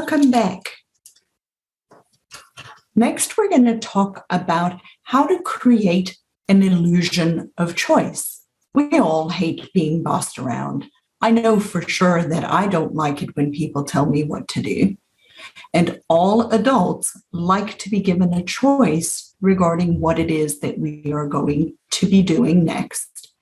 Welcome back. Next, we're going to talk about how to create an illusion of choice. We all hate being bossed around. I know for sure that I don't like it when people tell me what to do. And all adults like to be given a choice regarding what it is that we are going to be doing next.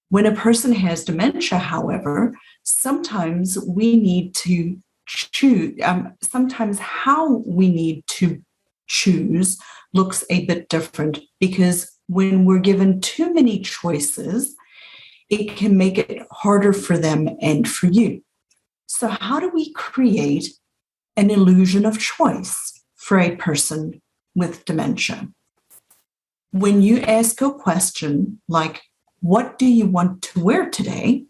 When a person has dementia, however, sometimes we need to choose, sometimes how we need to choose looks a bit different, because when we're given too many choices, it can make it harder for them and for you. So how do we create an illusion of choice for a person with dementia? When you ask a question like, what do you want to wear today?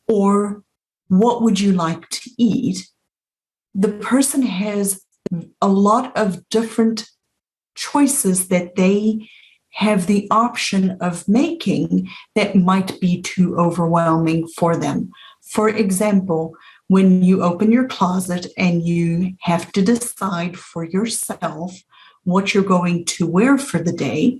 Or what would you like to eat? The person has a lot of different choices that they have the option of making that might be too overwhelming for them. For example, when you open your closet and you have to decide for yourself what you're going to wear for the day,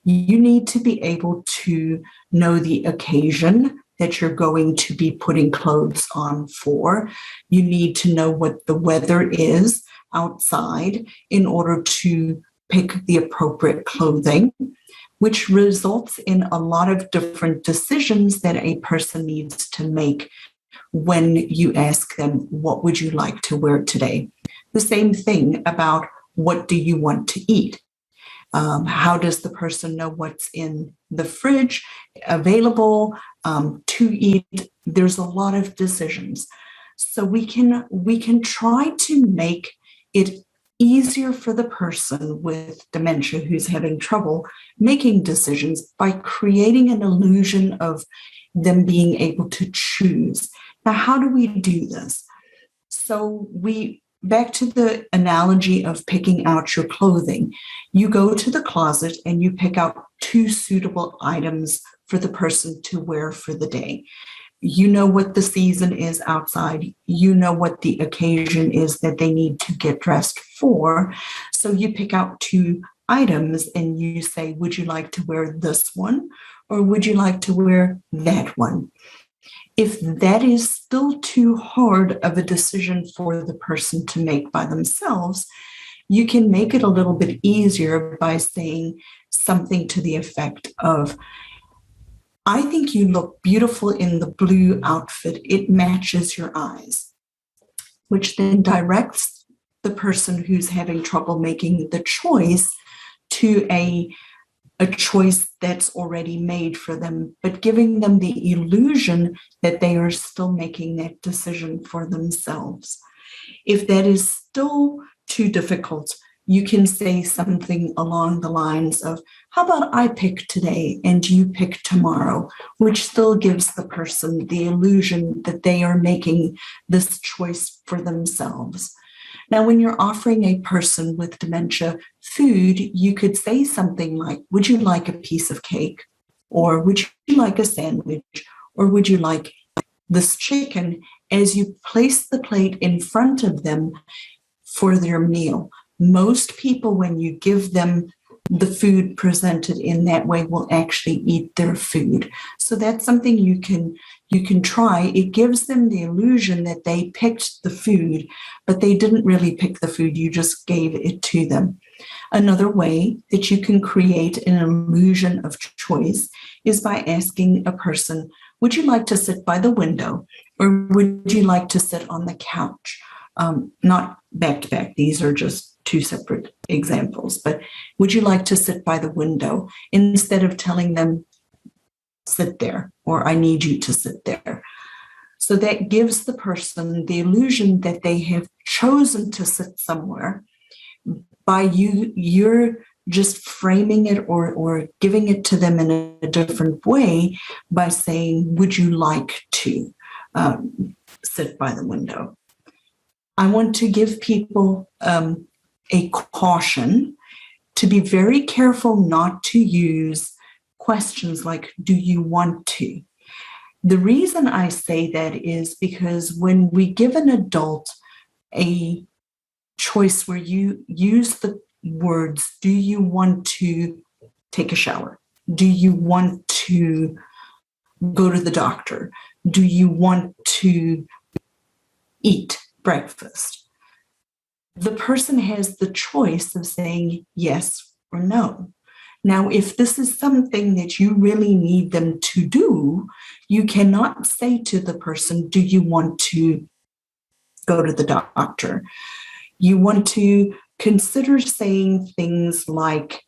you need to be able to know the occasion that you're going to be putting clothes on for. You need to know what the weather is outside in order to pick the appropriate clothing, which results in a lot of different decisions that a person needs to make when you ask them, what would you like to wear today? The same thing about what do you want to eat? How does the person know what's in the fridge available to eat? There's a lot of decisions. So we can try to make it easier for the person with dementia who's having trouble making decisions by creating an illusion of them being able to choose. Now, how do we do this? So back to the analogy of picking out your clothing. You go to the closet and you pick out 2 suitable items for the person to wear for the day. You know what the season is outside. You know what the occasion is that they need to get dressed for. So you pick out 2 items and you say, would you like to wear this one or would you like to wear that one? If that is still too hard of a decision for the person to make by themselves, you can make it a little bit easier by saying something to the effect of, I think you look beautiful in the blue outfit. It matches your eyes, which then directs the person who's having trouble making the choice to a choice that's already made for them, but giving them the illusion that they are still making that decision for themselves. If that is still too difficult, you can say something along the lines of, how about I pick today and you pick tomorrow, which still gives the person the illusion that they are making this choice for themselves. Now, when you're offering a person with dementia food, you could say something like, would you like a piece of cake? Or would you like a sandwich? Or would you like this chicken? As you place the plate in front of them for their meal. Most people, when you give them the food presented in that way, will actually eat their food. So that's something you can try. It gives them the illusion that they picked the food, but they didn't really pick the food. You just gave it to them. Another way that you can create an illusion of choice is by asking a person, would you like to sit by the window or would you like to sit on the couch? Not back to back. These are just 2 separate examples, but would you like to sit by the window instead of telling them, sit there, or I need you to sit there. So that gives the person the illusion that they have chosen to sit somewhere by you're just framing it or giving it to them in a different way by saying, would you like to sit by the window? I want to give people a caution to be very careful not to use questions like, do you want to? The reason I say that is because when we give an adult a choice where you use the words, do you want to take a shower? Do you want to go to the doctor? Do you want to eat breakfast? The person has the choice of saying yes or no. Now, if this is something that you really need them to do, you cannot say to the person, do you want to go to the doctor? You want to consider saying things like,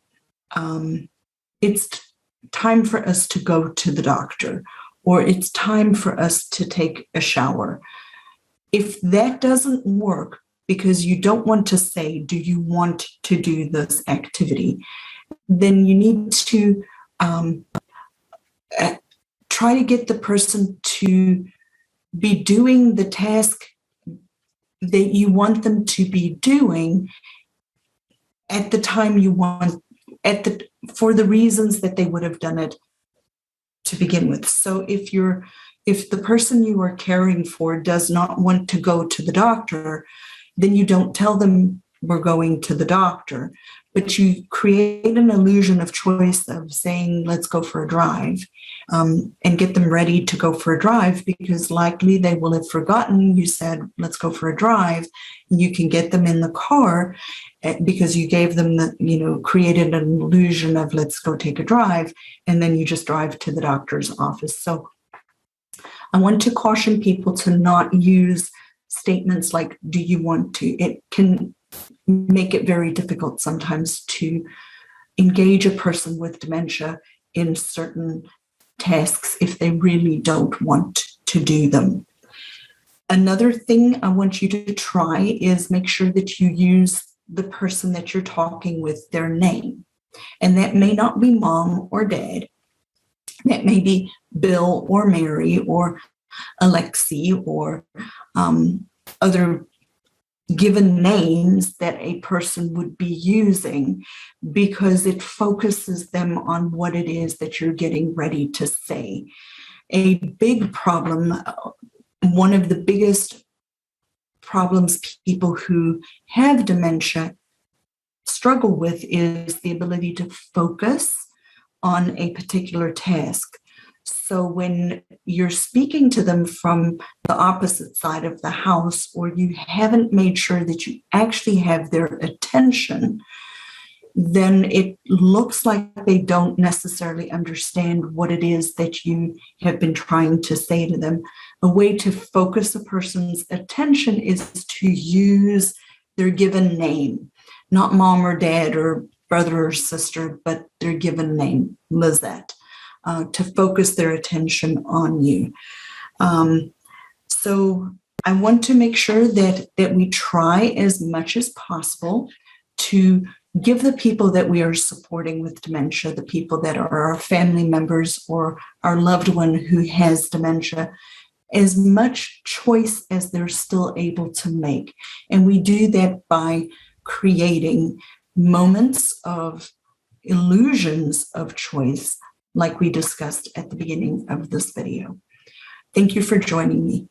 it's time for us to go to the doctor, or it's time for us to take a shower. If that doesn't work because you don't want to say, do you want to do this activity, then you need to try to get the person to be doing the task that you want them to be doing at the time you want, for the reasons that they would have done it to begin with. So if the person you are caring for does not want to go to the doctor, then you don't tell them we're going to the doctor, but you create an illusion of choice of saying, let's go for a drive, and get them ready to go for a drive, because likely they will have forgotten you said, let's go for a drive. And you can get them in the car because you gave them created an illusion of let's go take a drive, and then you just drive to the doctor's office. So I want to caution people to not use statements like, do you want to? It can make it very difficult sometimes to engage a person with dementia in certain tasks if they really don't want to do them. Another thing I want you to try is make sure that you use the person that you're talking with, their name. And that may not be mom or dad. That may be Bill or Mary or Alexi or other given names that a person would be using, because it focuses them on what it is that you're getting ready to say. A big problem, one of the biggest problems people who have dementia struggle with is the ability to focus on a particular task. So when you're speaking to them from the opposite side of the house, or you haven't made sure that you actually have their attention, then it looks like they don't necessarily understand what it is that you have been trying to say to them. A way to focus a person's attention is to use their given name, not mom or dad or brother or sister, but their given name, Lizette. To focus their attention on you. So I want to make sure that we try as much as possible to give the people that we are supporting with dementia, the people that are our family members or our loved one who has dementia, as much choice as they're still able to make. And we do that by creating moments of illusions of choice, like we discussed at the beginning of this video. Thank you for joining me.